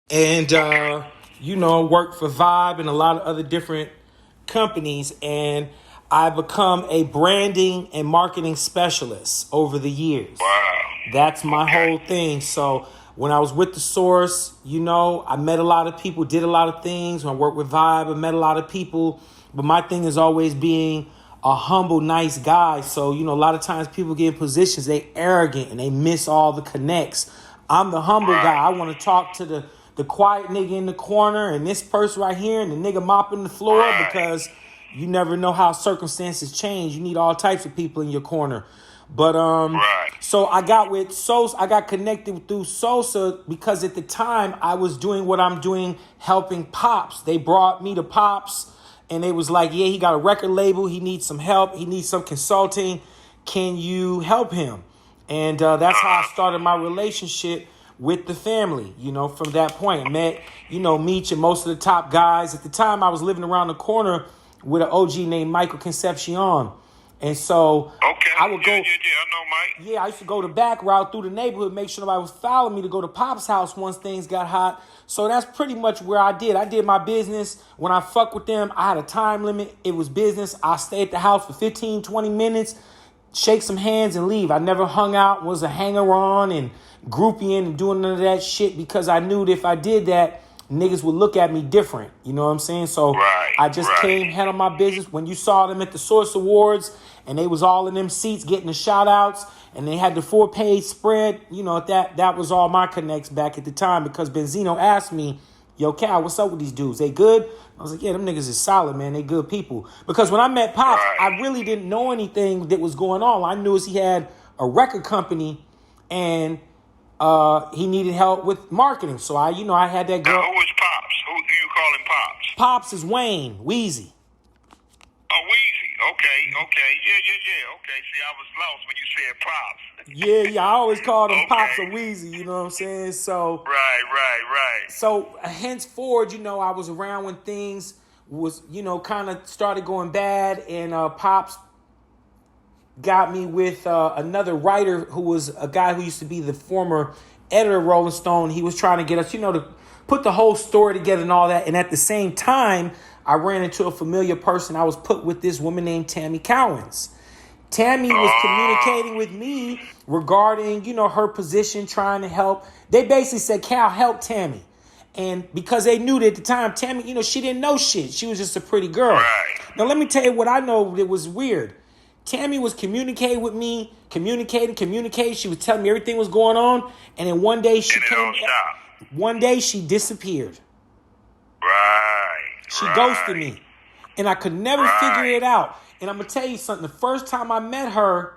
and worked for Vibe and a lot of other different companies, and I become a branding and marketing specialist over the years. Wow. That's my whole thing. So when I was with The Source, I met a lot of people, did a lot of things. When I worked with Vibe, I met a lot of people. But my thing is always being a humble, nice guy. So, a lot of times people get in positions, they arrogant and they miss all the connects. I'm the humble guy. I want to talk to the quiet nigga in the corner and this person right here and the nigga mopping the floor because you never know how circumstances change. You need all types of people in your corner. But so I got with Sosa. I got connected through Sosa because at the time I was doing what I'm doing, helping Pops. They brought me to Pops and they was like, yeah, he got a record label. He needs some help. He needs some consulting. Can you help him? And that's how I started my relationship with the family. From that point, I met, Meech and most of the top guys. At the time, I was living around the corner with an OG named Michael Concepcion. And so I would go. Yeah, I know Mike. Yeah, I used to go the back route through the neighborhood, make sure nobody was following me to go to Pop's house once things got hot. So that's pretty much where I did. I did my business. When I fuck with them, I had a time limit. It was business. I stayed at the house for 15, 20 minutes, shake some hands and leave. I never hung out, was a hanger-on and groupie and doing none of that shit because I knew that if I did that, niggas would look at me different. You know what I'm saying? So I just came, handled my business. When you saw them at the Source Awards and they was all in them seats getting the shout outs and they had the 4-page spread, that was all my connects back at the time because Benzino asked me, yo, Cal, what's up with these dudes? They good? I was like, yeah, them niggas is solid, man. They good people. Because when I met Pops, I really didn't know anything that was going on. All I knew is he had a record company and he needed help with marketing. So I had that girl. Now, who is Pops? Who do you call him Pops? Pops is Wayne, Wheezy. Oh, Wheezy. Okay. Yeah. Okay. See, I was lost when you said Pops. Yeah. I always called him Pops or Wheezy, you know what I'm saying? So Right. So henceforward, I was around when things was, kind of started going bad, and Pops got me with another writer who was a guy who used to be the former editor of Rolling Stone. He was trying to get us, to put the whole story together and all that. And at the same time, I ran into a familiar person. I was put with this woman named Tammy Cowins. Tammy was communicating with me regarding, her position, trying to help. They basically said, Cal, help Tammy. And because they knew that at the time, Tammy, she didn't know shit. She was just a pretty girl. Right. Now, let me tell you what I know that was weird. Tammy was communicating with me, communicating. She was telling me everything was going on. And then one day she disappeared. Right. She ghosted me. And I could never figure it out. And I'm going to tell you something. The first time I met her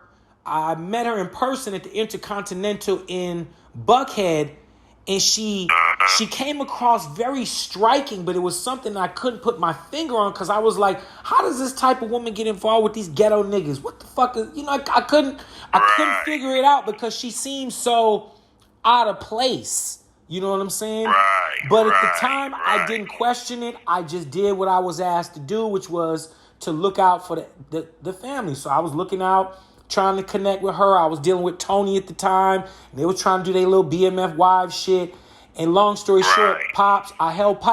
in person at the Intercontinental in Buckhead. And she came across very striking, but it was something I couldn't put my finger on because I was like, how does this type of woman get involved with these ghetto niggas? What the fuck is, I couldn't figure it out because she seemed so out of place. You know what I'm saying? But at the time, I didn't question it. I just did what I was asked to do, which was to look out for the family. So I was looking out, trying to connect with her. I was dealing with Tony at the time. And they were trying to do their little BMF wives shit. And long story short, I held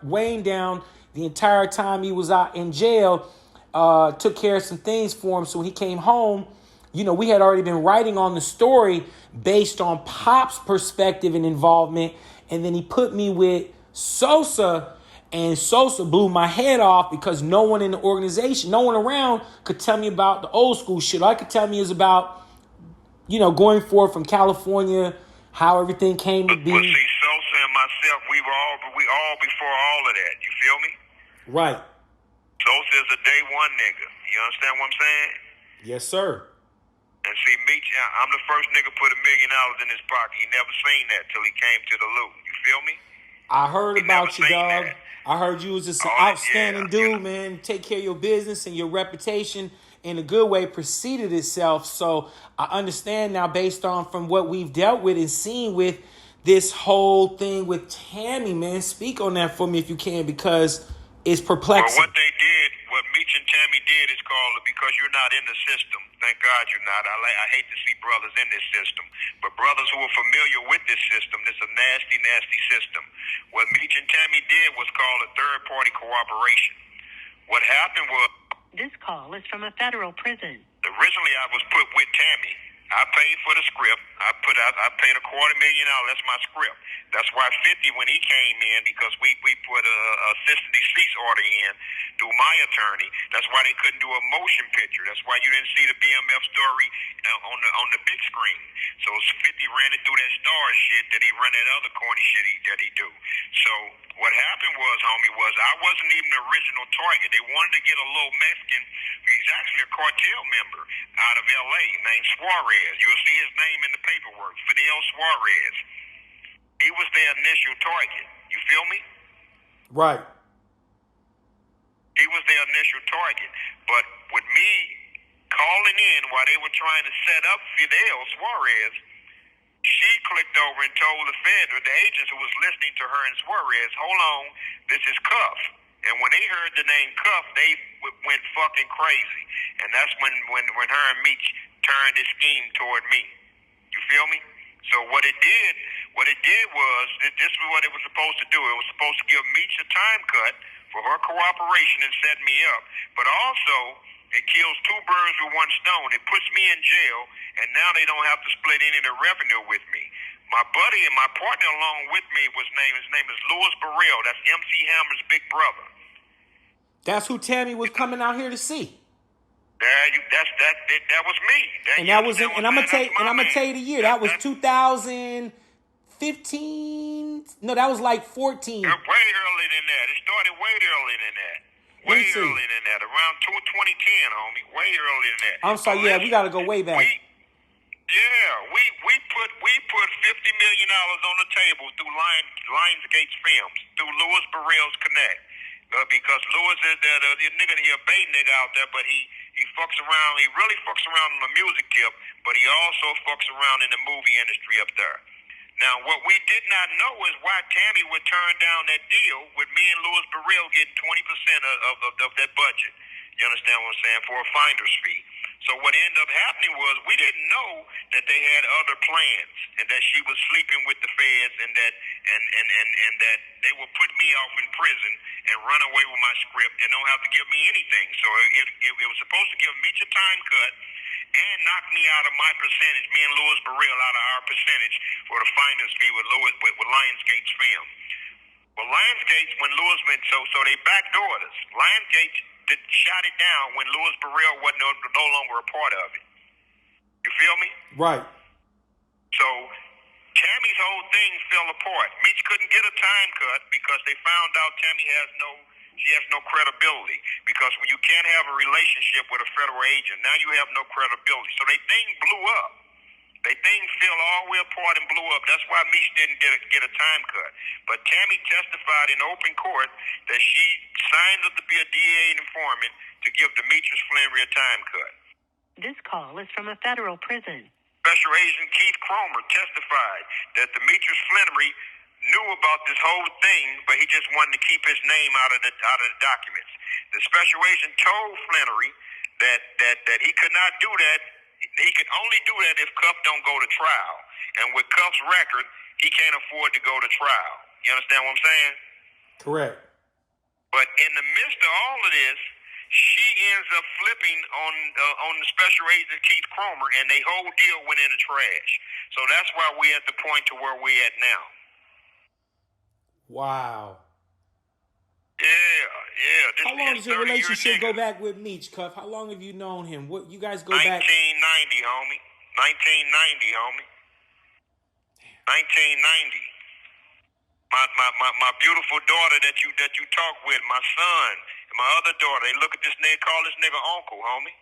Wayne down the entire time he was out in jail. Took care of some things for him. So when he came home, we had already been writing on the story based on Pop's perspective and involvement. And then he put me with Sosa. And Sosa blew my head off because no one in the organization, no one around could tell me about the old school shit. All I could tell me is about, going forward from California, how everything came to be. But see, Sosa and myself, we all before all of that. You feel me? Right. Sosa is a day one nigga. You understand what I'm saying? Yes, sir. And see, Meech, I'm the first nigga put $1 million in his pocket. He never seen that till he came to the loot. You feel me? I heard about you, dog. I heard you was just an outstanding dude, man. Take care of your business and your reputation in a good way preceded itself. So I understand now based on from what we've dealt with and seen with this whole thing with Tammy, man. Speak on that for me if you can because it's perplexing. Well, what Meech and Tammy did is called because you're not not in the system. Thank God you're not. I hate to see brothers in this system. But brothers who are familiar with this system, this is a nasty, nasty system. What Meech and Tammy did was called a third-party cooperation. What happened was... This call is from a federal prison. Originally, I was put with Tammy. I paid for the script. I paid $250,000. That's my script. That's why 50 when he came in, because we put a assistant deceased order in through my attorney. That's why they couldn't do a motion picture. That's why you didn't see the BMF story on the big screen. So 50 ran it through that star shit that he run that other corny shit that he do. So what happened was, homie, was I wasn't even the original target. They wanted to get a little Mexican. He's actually a cartel member out of L.A. named Suarez. You'll see his name in the paperwork, Fidel Suarez. He was their initial target. You feel me? Right. He was their initial target. But with me calling in while they were trying to set up Fidel Suarez, she clicked over and told the agents who was listening to her and Suarez, hold on, this is Cuff. And when they heard the name Cuff, they went fucking crazy. And that's when her and Meech turned the scheme toward me. You feel me? So what it did was, this is what it was supposed to do. It was supposed to give Meech a time cut for her cooperation and set me up. But also, it kills two birds with one stone. It puts me in jail, and now they don't have to split any of the revenue with me. My buddy and my partner along with me his name is Louis Burrell. That's MC Hammer's big brother. That's who Tammy was coming out here to see. That was me. I'm gonna tell you the year. That was 2015. No, that was like 14. Way earlier than that. It started way earlier than that. Way earlier than that. Around 2010, homie. Way earlier than that. I'm sorry. Yeah, we gotta go way back. We put $50 million on the table through Lionsgate Films, through Louis Burrell's Connect. Because Louis is the nigga, he a bait nigga out there, but he fucks around. He really fucks around on the music tip, but he also fucks around in the movie industry up there. Now, what we did not know is why Tammy would turn down that deal with me and Louis Burrell getting 20% of that budget. You understand what I'm saying? For a finder's fee. So what ended up happening was we didn't know that they had other plans and that she was sleeping with the feds and that they would put me off in prison and run away with my script and don't have to give me anything. So it was supposed to give Meech a time cut and knock me out of my percentage, me and Louis Burrell out of our percentage for the finder's fee with Lionsgate's film. Well, Lionsgate, when Louis went, so they backdoored us. Lionsgate shot it down when Louis Burrell wasn't no longer a part of it. You feel me? Right. So Tammy's whole thing fell apart. Meech couldn't get a time cut because they found out Tammy has no credibility. Because when you can't have a relationship with a federal agent, now you have no credibility. So they thing blew up. They thing fell all the way apart and blew up. That's why Meech didn't get a time cut. But Tammy testified in open court that she signed up to be a DA informant to give Demetrius Flenory a time cut. This call is from a federal prison. Special Agent Keith Cromer testified that Demetrius Flenory knew about this whole thing, but he just wanted to keep his name out of the documents. The special agent told Flenory that he could not do that. He could only do that if Cuff don't go to trial. And with Cuff's record, he can't afford to go to trial. You understand what I'm saying? Correct. But in the midst of all of this, she ends up flipping on the special agent Keith Cromer, and their whole deal went in the trash. So that's why we're at the point to where we're at now. Wow. Yeah. How long does your relationship go back with Meech, Cuff? How long have you known him? What you guys go 1990, back? 1990, homie. 1990. My beautiful daughter that you talk with, my son, and my other daughter, they look at this nigga, call this nigga uncle, homie.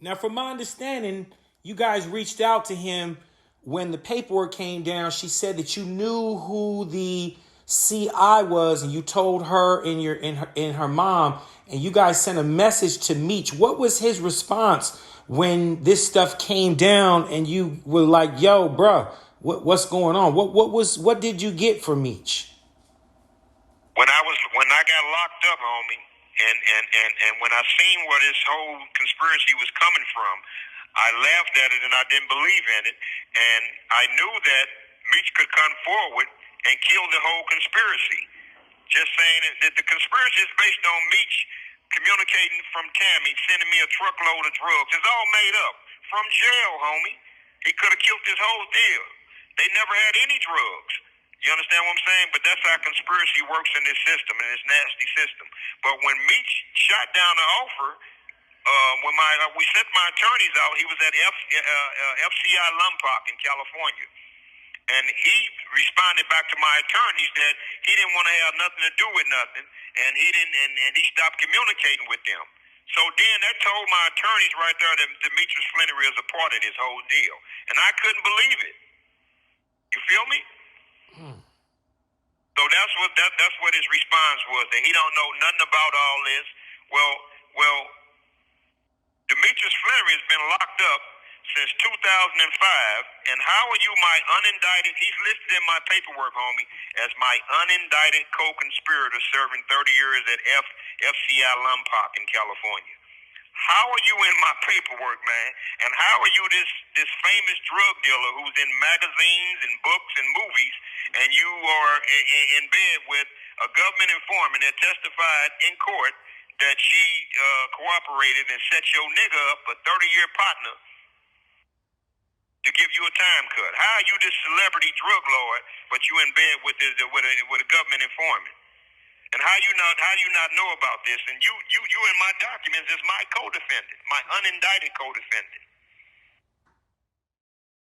Now, from my understanding, you guys reached out to him when the paperwork came down. She said that you knew who the CI was, and you told her and her mom, and you guys sent a message to Meech. What was his response when this stuff came down and you were like, yo, bruh, what's going on? What did you get from Meech? When I got locked up, homie, And when I seen where this whole conspiracy was coming from, I laughed at it and I didn't believe in it. And I knew that Meech could come forward and kill the whole conspiracy. Just saying that the conspiracy is based on Meech communicating from Tammy, sending me a truckload of drugs. It's all made up. From jail, homie. He could have killed this whole deal. They never had any drugs. You understand what I'm saying? But that's how conspiracy works in this system, in this nasty system. But when Meech shot down the offer, when we sent my attorneys out, he was at FCI Lompoc in California. And he responded back to my attorneys that he didn't want to have nothing to do with nothing, and he stopped communicating with them. So then that told my attorneys right there that Demetrius Flenory is a part of this whole deal. And I couldn't believe it. You feel me? So that's what his response was, that he don't know nothing about all this. Well, Demetrius Flenory has been locked up since 2005, and how are you my unindicted? He's listed in my paperwork, homie, as my unindicted co-conspirator serving 30 years at FCI Lompoc in California. How are you in my paperwork, man? And how are you this famous drug dealer who's in magazines and books and movies, and you are in bed with a government informant that testified in court that she cooperated and set your nigga up, a 30-year partner, to give you a time cut? How are you this celebrity drug lord, but you in bed with a government informant? And how you not know about this? And you in my documents is my co-defendant, my unindicted co-defendant.